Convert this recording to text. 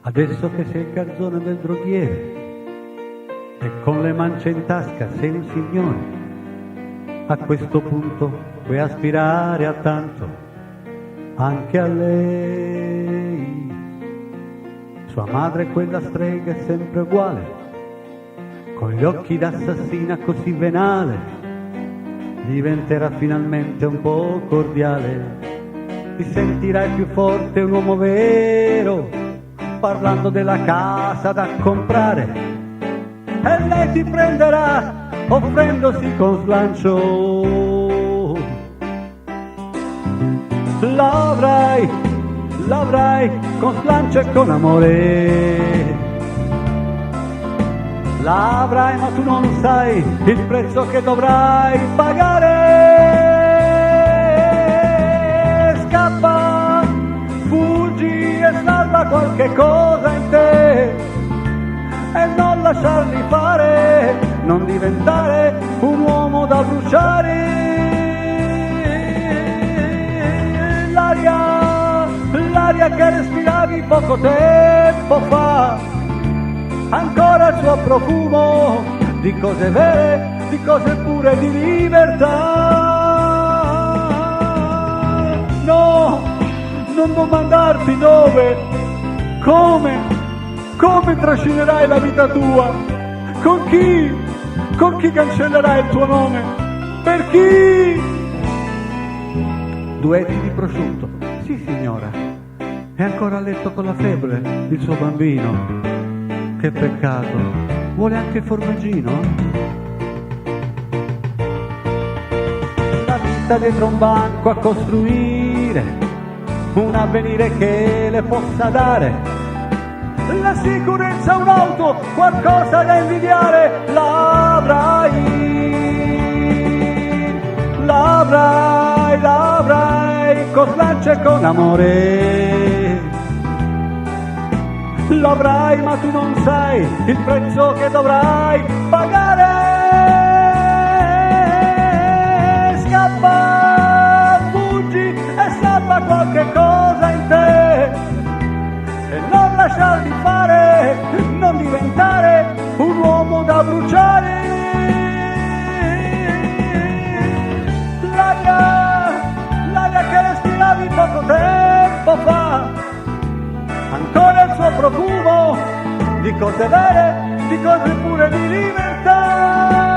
Adesso che sei il garzone del droghiere e con le mance in tasca sei un signore, a questo punto puoi aspirare a tanto anche a lei. Sua madre, quella strega, è sempre uguale, con gli occhi d'assassina così venale, diventerà finalmente un po' cordiale. Ti sentirai più forte, un uomo vero, parlando della casa da comprare, e lei ti prenderà offrendosi con slancio. L'avrai con slancio e con amore. L'avrai, ma tu non sai il prezzo che dovrai pagare. Scappa, fuggi e salva qualche cosa in te e non lasciarli fare, non diventare un uomo da bruciare. L'aria che respiravi poco tempo fa, ancora il suo profumo di cose vere, di cose pure, di libertà. No, non domandarti dove, come trascinerai la vita tua, con chi cancellerai il tuo nome, per chi? 2 etti di prosciutto, sì signora, è ancora a letto con la febbre il suo bambino. Che peccato, vuole anche il formaggino? La vita dietro un banco a costruire un avvenire che le possa dare la sicurezza, un'auto, qualcosa da invidiare. L'avrai con slancio e con amore. L'avrai, ma tu non sai il prezzo che dovrai pagare. Scappa, fuggi e salva qualche cosa in te e non lasciarti fare, non diventare un uomo da bruciare. L'aria che respiravi poco tempo fa, ancora il suo profumo di cose vere, di cose pure, di libertà.